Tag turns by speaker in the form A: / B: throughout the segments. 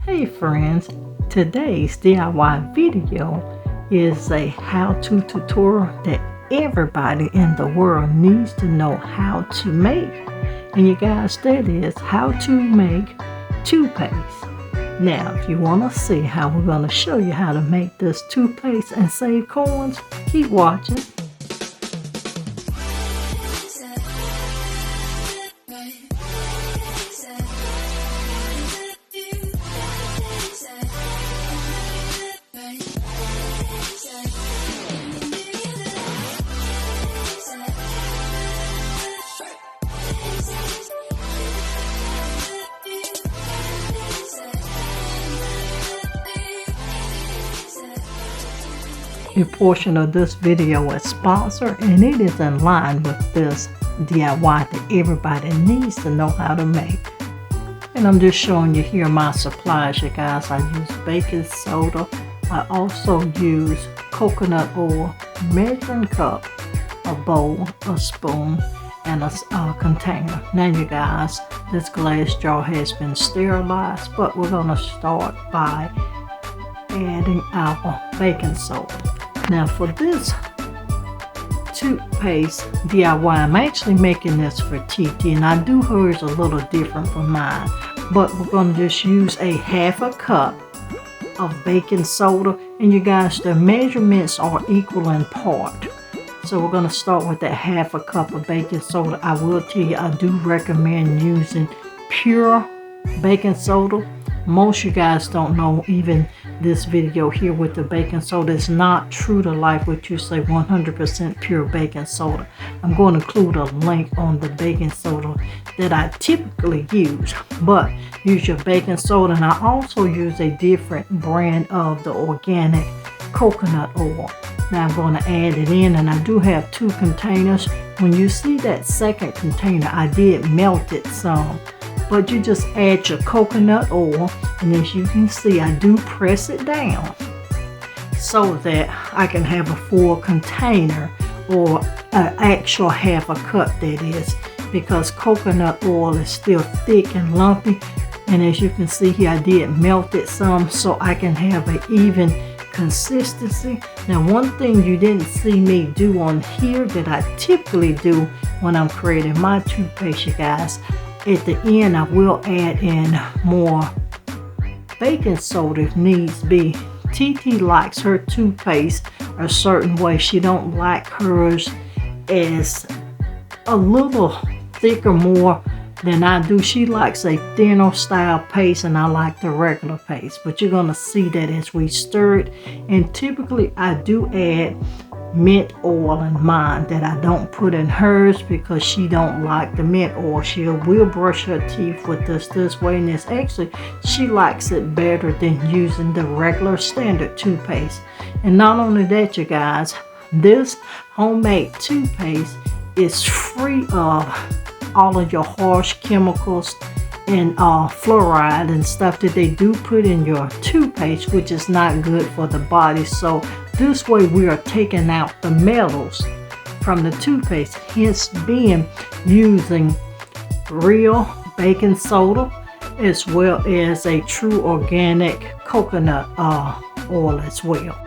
A: Hey friends, today's DIY video is a how-to tutorial that everybody in the world needs to know how to make. And you guys, that is how to make toothpaste. Now, if you want to see how we're going to show you how to make this toothpaste and save coins, keep watching. A portion of this video is sponsored, and it is in line with this DIY that everybody needs to know how to make. And I'm just showing you here my supplies, you guys. I use baking soda. I also use coconut oil, measuring cup, a bowl, a spoon, and a container. Now you guys, this glass jar has been sterilized, but we're going to start by adding our baking soda. Now for this toothpaste DIY, I'm actually making this for TT, and I do hers a little different from mine. But we're going to just use a half a cup of baking soda, and you guys, the measurements are equal in part. So we're going to start with that half a cup of baking soda. I will tell you, I do recommend using pure baking soda. Most you guys don't know, even this video here with the baking soda is not true to life what you say 100% pure baking soda. I'm going to include a link on the baking soda that I typically use, but use your baking soda. And I also use a different brand of the organic coconut oil. Now I'm going to add it in, and I do have 2 containers. When you see that second container, I did melt it some. But you just add your coconut oil, and as you can see, I do press it down so that I can have a full container, or an actual half a cup, that is, because coconut oil is still thick and lumpy. And as you can see here, I did melt it some so I can have an even consistency. Now, one thing you didn't see me do on here that I typically do when I'm creating my toothpaste, you guys, at the end I will add in more baking soda if needs be. TT likes her toothpaste a certain way. She don't like hers as a little thicker more than I do. She likes a thinner style paste, and I like the regular paste. But you're going to see that as we stir it. And typically I do add mint oil in mine that I don't put in hers, because she don't like the mint oil. She will brush her teeth with this way, and it's actually, she likes it better than using the regular standard toothpaste. And not only that, you guys, this homemade toothpaste is free of all of your harsh chemicals and fluoride and stuff that they do put in your toothpaste, which is not good for the body. So this way we are taking out the metals from the toothpaste, hence being using real baking soda as well as a true organic coconut oil as well.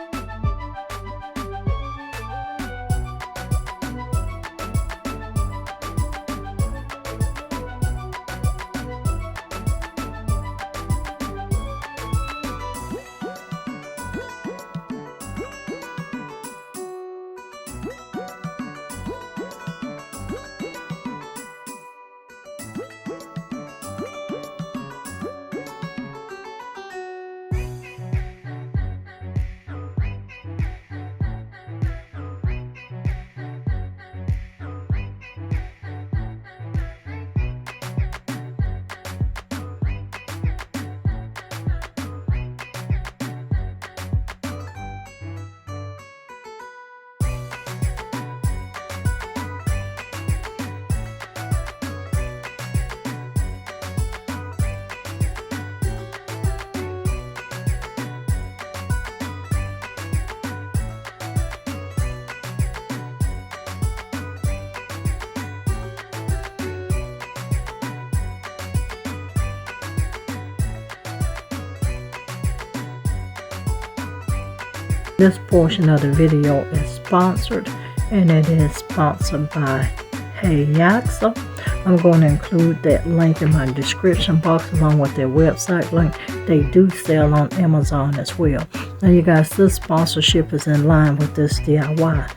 A: This portion of the video is sponsored, and it is sponsored by Hexa. I'm going to include that link in my description box along with their website link. They do sell on Amazon as well. Now you guys, this sponsorship is in line with this DIY.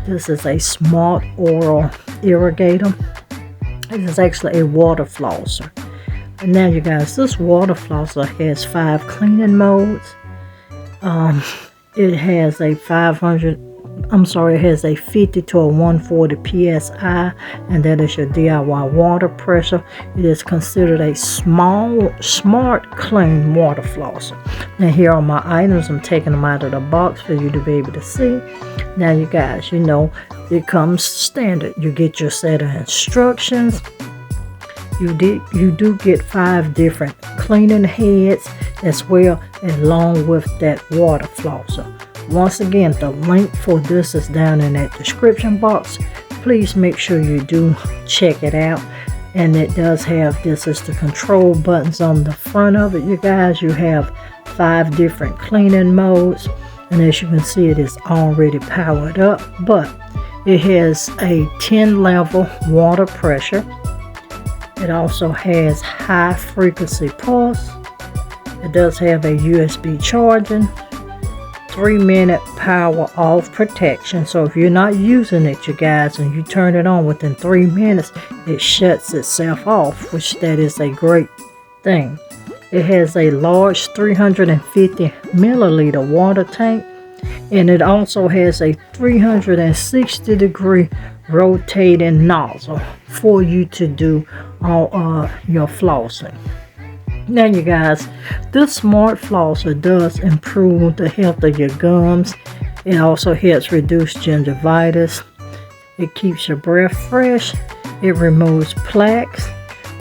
A: This is a smart oral irrigator. It is actually a water flosser. And now you guys, this water flosser has 5 cleaning modes. It has a 50 to a 140 psi, and that is your DIY water pressure. It is considered a smart clean water flosser. Now here are my items. I'm taking them out of the box for you to be able to see. Now you guys, you know it comes standard. You get your set of instructions. You do get 5 different cleaning heads as well, along with that water flosser. Once again, the link for this is down in that description box. Please make sure you do check it out. And it does have, this is the control buttons on the front of it. You guys, you have 5 different cleaning modes, and as you can see, it is already powered up, but it has a 10 level water pressure. It also has high frequency pulse. It does have a USB charging, 3-minute power off protection. So if you're not using it, you guys, and you turn it on within 3 minutes, it shuts itself off, which that is a great thing. It has a large 350 milliliter water tank, and it also has a 360-degree rotating nozzle for you to do all your flossing. Now you guys, this smart flosser does improve the health of your gums. It also helps reduce gingivitis. It keeps your breath fresh. It removes plaques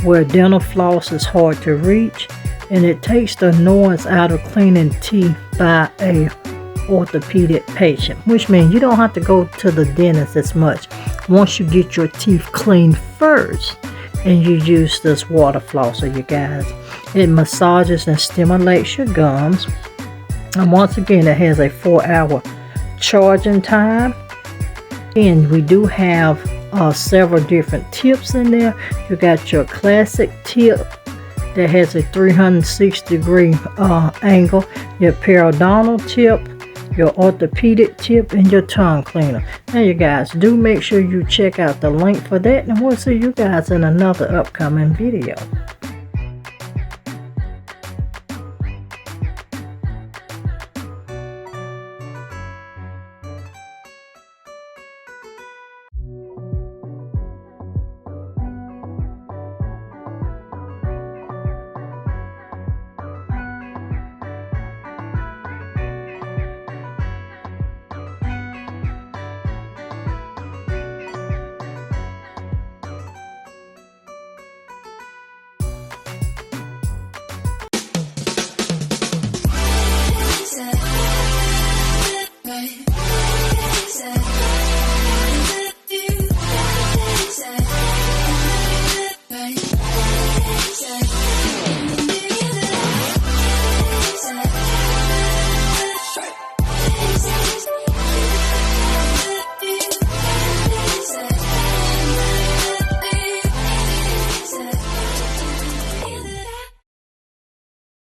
A: where dental floss is hard to reach, and it takes the noise out of cleaning teeth by a orthopedic patient, which means you don't have to go to the dentist as much once you get your teeth cleaned first and you use this water flosser, you guys. It massages and stimulates your gums, and once again, it has a 4-hour charging time. And we do have several different tips in there. You got your classic tip that has a 360-degree angle, your periodontal tip, your orthopedic tip, and your tongue cleaner. Now you guys, do make sure you check out the link for that, and we'll see you guys in another upcoming video.